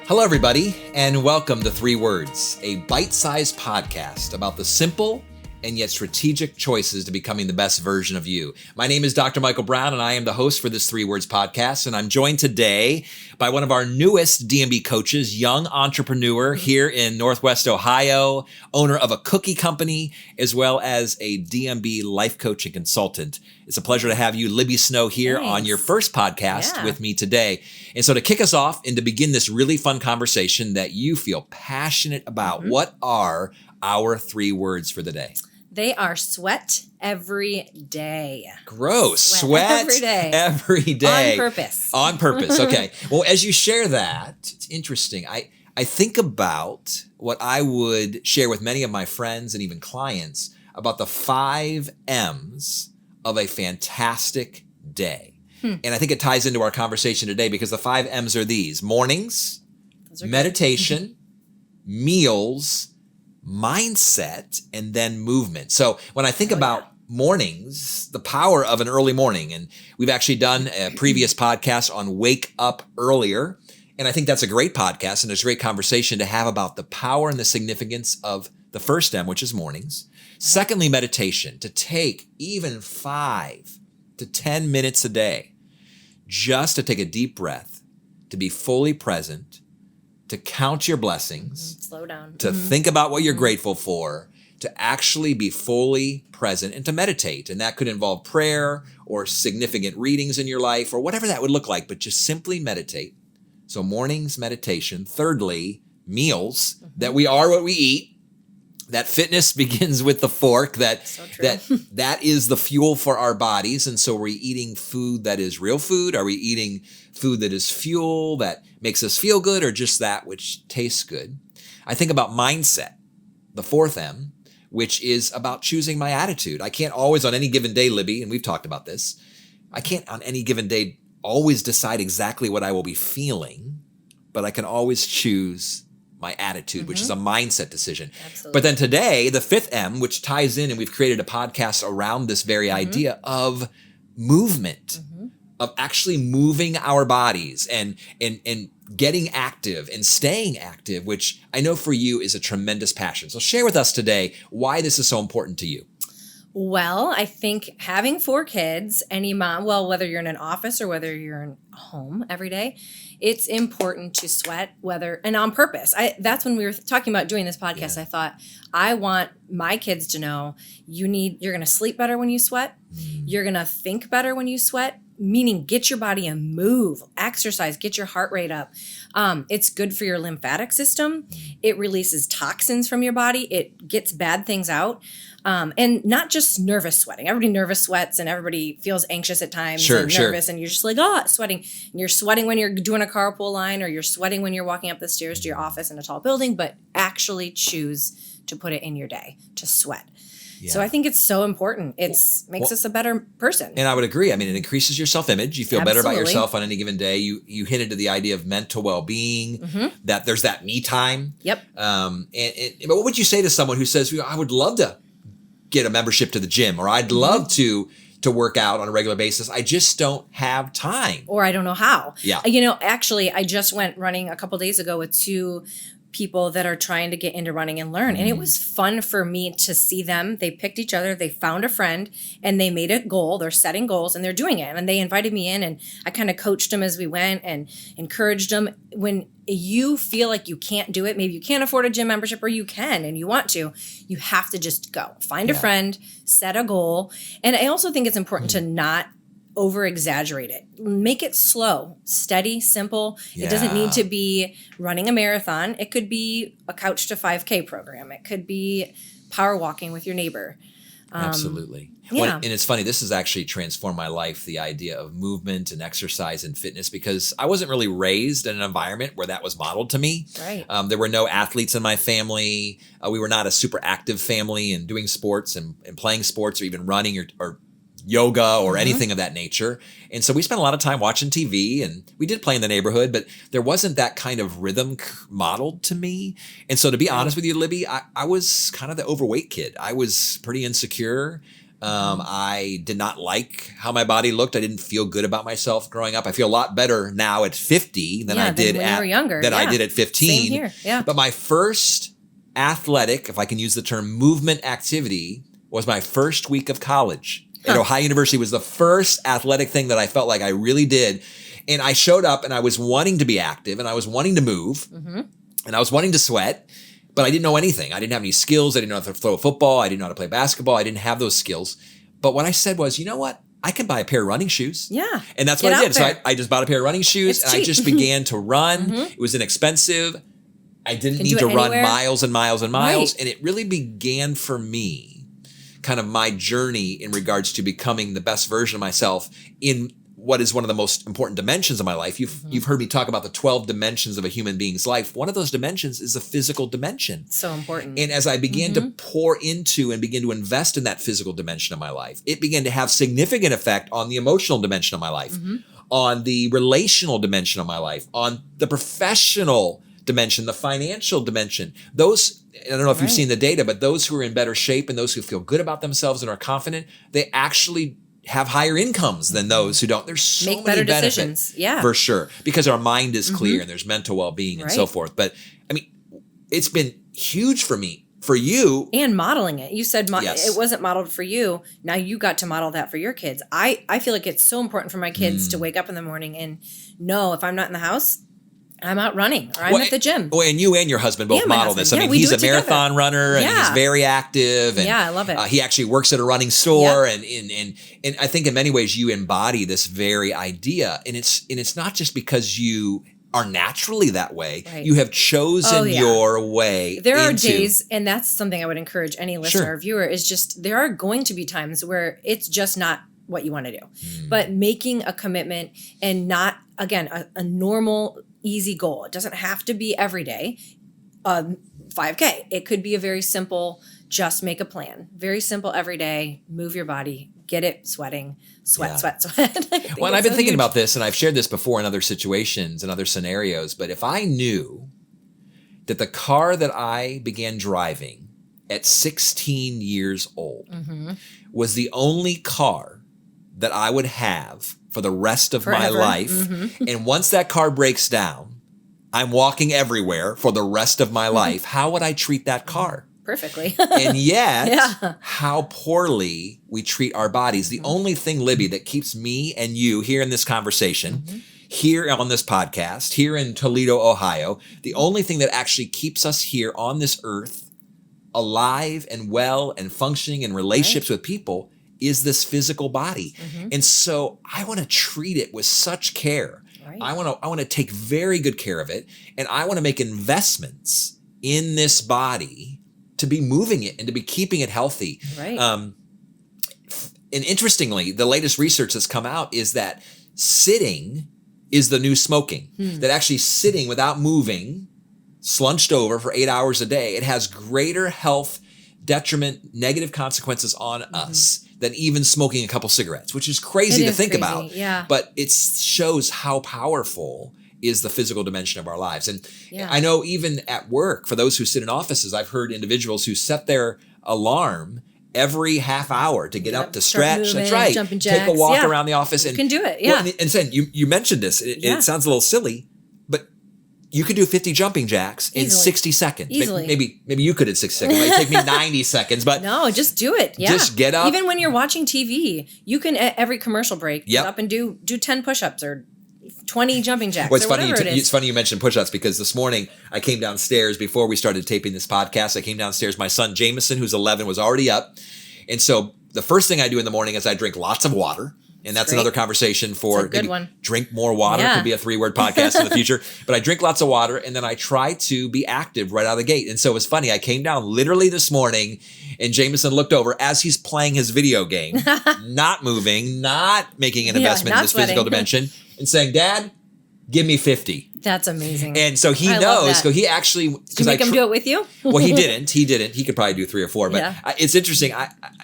Hello, everybody, and welcome to 3 Words, a bite-sized podcast about the simple and yet strategic choices to becoming the best version of you. My name is Dr. Michael Brown, and I am the host for this 3 Words podcast, and I'm joined today by one of our newest D&B coaches, young entrepreneur here in Northwest Ohio, owner of a cookie company, as well as a D&B life coach and consultant. It's a pleasure to have you, Libby Snow, here on your first podcast with me today. And so to kick us off and to begin this really fun conversation that you feel passionate about, what are our 3 words for the day? They are sweat every day. Gross. Sweat every day. Every day. On purpose. On purpose. Okay. Well, as you share that, it's interesting. I think about what I would share with many of my friends and even clients about the 5 M's of a fantastic day. And I think it ties into our conversation today because the 5 M's are these: mornings, meditation, meals, mindset, and then movement. So when I think about mornings, the power of an early morning, and we've actually done a previous podcast on wake up earlier. And I think that's a great podcast and it's a great conversation to have about the power and the significance of the first M, which is mornings. Secondly, meditation, to take even 5 to 10 minutes a day, just to take a deep breath, to be fully present, to count your blessings, slow down, to think about what you're grateful for, to actually be fully present and to meditate. And that could involve prayer or significant readings in your life or whatever that would look like, but just simply meditate. So mornings, meditation. Thirdly, meals, that we are what we eat. That fitness begins with the fork, that is the fuel for our bodies. And so are we eating food that is real food? Are we eating food that is fuel that makes us feel good, or just that which tastes good? I think about mindset, the 4th M, which is about choosing my attitude. I can't always on any given day, Libby, and we've talked about this, I can't on any given day always decide exactly what I will be feeling, but I can always choose my attitude, which is a mindset decision. Absolutely. But then today, the 5th M, which ties in, and we've created a podcast around this very idea of movement, of actually moving our bodies and getting active and staying active, which I know for you is a tremendous passion. So share with us today why this is so important to you. Well, I think having 4 kids, any mom, whether you're in an office or whether you're in home every day, it's important to sweat, and on purpose. That's when we were talking about doing this podcast. I thought, I want my kids to know you're going to sleep better when you sweat. You're going to think better when you sweat, meaning get your body and move, exercise, get your heart rate up. It's good for your lymphatic system. It releases toxins from your body. It gets bad things out. And not just nervous sweating. Everybody nervous sweats and everybody feels anxious at times and nervous and you're just like, sweating. And you're sweating when you're doing a carpool line or you're sweating when you're walking up the stairs to your office in a tall building, but actually choose to put it in your day, to sweat. Yeah. So I think it's so important. It makes us a better person. And I would agree. I mean, it increases your self-image. You feel better about yourself on any given day. You hinted to the idea of mental well-being, that there's that me time. Yep. But what would you say to someone who says, I would love to get a membership to the gym, or I'd love to work out on a regular basis. I just don't have time. Or I don't know how. Yeah. Actually, I just went running a couple days ago with 2 people that are trying to get into running and learn. And it was fun for me to see them. They picked each other, they found a friend, and they made a goal. They're setting goals and they're doing it. And they invited me in and I kind of coached them as we went and encouraged them. When you feel like you can't do it, maybe you can't afford a gym membership or you can and you want to, you have to just go. Find a friend, set a goal. And I also think it's important to not over-exaggerate it. Make it slow, steady, simple. Yeah. It doesn't need to be running a marathon. It could be a couch to 5K program. It could be power walking with your neighbor. Absolutely. And it's funny, this has actually transformed my life, the idea of movement and exercise and fitness, because I wasn't really raised in an environment where that was modeled to me. Right. There were no athletes in my family. We were not a super active family and doing sports and playing sports or even running or yoga or anything of that nature. And so we spent a lot of time watching TV, and we did play in the neighborhood, but there wasn't that kind of rhythm modeled to me. And so to be honest with you, Libby, I was kind of the overweight kid. I was pretty insecure. I did not like how my body looked. I didn't feel good about myself growing up. I feel a lot better now at 50 than I did when you were younger. I did at 15. Same here. Yeah. But my first athletic, if I can use the term movement activity, was my first week of college. At Ohio University was the first athletic thing that I felt like I really did. And I showed up and I was wanting to be active and I was wanting to move and I was wanting to sweat. But I didn't know anything. I didn't have any skills. I didn't know how to throw a football. I didn't know how to play basketball. I didn't have those skills. But what I said was, you know what? I can buy a pair of running shoes. Yeah. And that's what I did. So I just bought a pair of running shoes and I just began to run. It was inexpensive. I didn't need to run miles and miles and miles. And it really began for me kind of my journey in regards to becoming the best version of myself in what is one of the most important dimensions of my life. You've heard me talk about the 12 dimensions of a human being's life. One of those dimensions is the physical dimension. So important. And as I began to pour into and begin to invest in that physical dimension of my life, it began to have significant effect on the emotional dimension of my life, on the relational dimension of my life, on the professional dimension, the financial dimension. Those, I don't know if you've seen the data, but those who are in better shape and those who feel good about themselves and are confident, they actually have higher incomes than those who don't. There's so Make many better benefits, decisions. Yeah. for sure, because our mind is clear and there's mental well-being and so forth. But I mean, it's been huge for me, for you. And modeling it. You said it wasn't modeled for you. Now you got to model that for your kids. I feel like it's so important for my kids to wake up in the morning and know if I'm not in the house, I'm out running or I'm at the gym. Well, and you and your husband both model this. I mean, he's a marathon runner and he's very active. And, I love it. He actually works at a running store. And I think in many ways you embody this very idea. And it's not just because you are naturally that way. Right. You have chosen your way. There are days, and that's something I would encourage any listener or viewer, is just there are going to be times where it's just not what you want to do. But making a commitment and not, again, a normal easy goal. It doesn't have to be every day. 5K. It could be a very simple, just make a plan. Very simple every day, move your body, get it sweating, sweat. Well, and I've been thinking about this, and I've shared this before in other situations and other scenarios, but if I knew that the car that I began driving at 16 years old was the only car that I would have for the rest of my life. And once that car breaks down, I'm walking everywhere for the rest of my life. How would I treat that car? Perfectly. And yet, how poorly we treat our bodies. The only thing, Libby, that keeps me and you here in this conversation, here on this podcast, here in Toledo, Ohio, the only thing that actually keeps us here on this earth alive and well and functioning in relationships with people is this physical body. And so I want to treat it with such care. I want to take very good care of it. And I want to make investments in this body to be moving it and to be keeping it healthy. And interestingly, the latest research that's come out is that sitting is the new smoking. That actually sitting without moving, slunched over for 8 hours a day, it has greater health detriment, negative consequences on us than even smoking a couple cigarettes, which is crazy to think about. But it shows how powerful is the physical dimension of our lives. And I know even at work, for those who sit in offices, I've heard individuals who set their alarm every half hour to get up to stretch. Moving, that's right. Jumping jacks. Take a walk around the office. And you can do it. Well, and Sen, you mentioned this. It sounds a little silly, but you could do 50 jumping jacks in 60 seconds. Easily. Maybe you could in 60 seconds. It might take me 90 seconds, but no, just do it. Just get up. Even when you're watching TV, you can at every commercial break get up and do 10 push-ups or 20 jumping jacks. Well, it's funny you mentioned push-ups because this morning I came downstairs before we started taping this podcast. I came downstairs. My son Jameson, who's 11, was already up, and so the first thing I do in the morning is I drink lots of water. And that's another conversation for good one. Drink more water. Could be a 3-word podcast in the future. But I drink lots of water and then I try to be active right out of the gate. And so it was funny. I came down literally this morning and Jameson looked over as he's playing his video game, not moving, not making an investment in this physical dimension and saying, "Dad, give me 50." That's amazing. And so he knows. So he actually, did you make him do it with you? Well, he didn't. He could probably do 3 or 4. But it's interesting.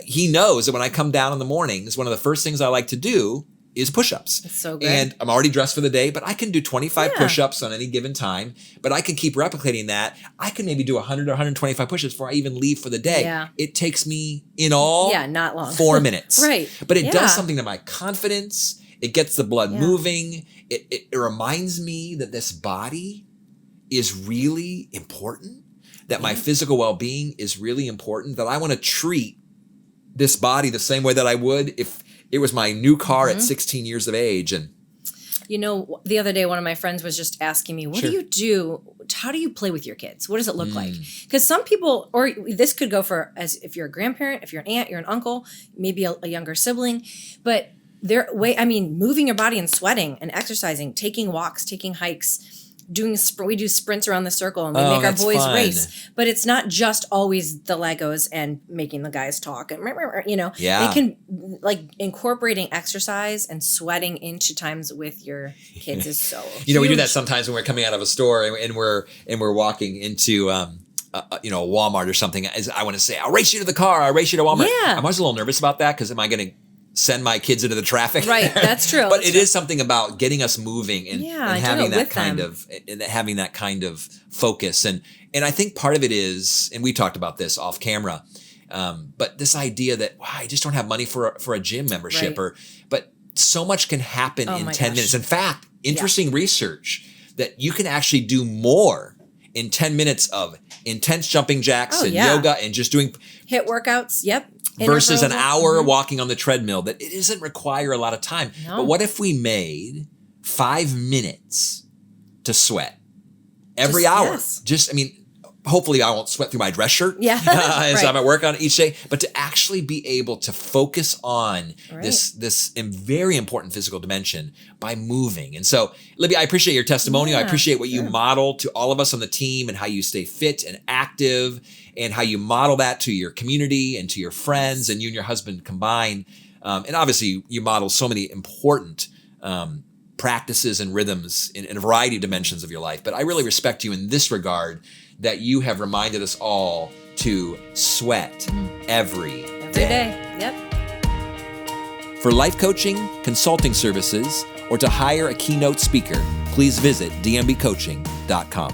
He knows that when I come down in the mornings, one of the first things I like to do is push-ups. It's so good. And I'm already dressed for the day, but I can do 25 Yeah. push-ups on any given time, but I can keep replicating that. I can maybe do 100 or 125 push-ups before I even leave for the day. Yeah. It takes me in all not long. 4 minutes. Right. But it Yeah. does something to my confidence. It gets the blood Yeah. moving. It reminds me that this body is really important, that my physical well-being is really important, that I want to treat this body the same way that I would if it was my new car at 16 years of age. And You know, the other day, one of my friends was just asking me, what Sure. do you do? How do you play with your kids? What does it look like? Because some people, or this could go for as if you're a grandparent, if you're an aunt, you're an uncle, maybe a younger sibling, but moving your body and sweating and exercising, taking walks, taking hikes, we do sprints around the circle and we make our that's boys fun. race. But it's not just always the Legos and making the guys talk and Yeah. they can incorporating exercise and sweating into times with your kids is so we do huge. that sometimes when we're coming out of a store and we're walking into a Walmart or something. As I want to say, I'll race you to the car. I'll race you to Walmart. Yeah. I'm always a little nervous about that because am I going to send my kids into the traffic? Right, that's true. But That's it is something about getting us moving and, Yeah, and I do having it that with kind them. of and having that kind of focus. And I think part of it is, and we talked about this off camera, but this idea that I just don't have money for a gym membership, Right. but so much can happen Oh in my 10 gosh. minutes. In fact, interesting research that you can actually do more in 10 minutes of intense jumping jacks and yoga and just doing HIIT workouts. Yep. versus an Interval. hour walking on the treadmill, that it doesn't require a lot of time. No. But what if we made 5 minutes to sweat every hour? Yes. Hopefully I won't sweat through my dress shirt Yeah. as Right. I'm at work on each day, but to actually be able to focus on Right. this very important physical dimension by moving. And so, Libby, I appreciate your testimonial. I Yeah, appreciate what you model to all of us on the team and how you stay fit and active and how you model that to your community and to your friends and you and your husband combined. And obviously you model so many important practices and rhythms in a variety of dimensions of your life. But I really respect you in this regard, that you have reminded us all to sweat every day. Yep. For life coaching, consulting services, or to hire a keynote speaker, please visit dmbcoaching.com.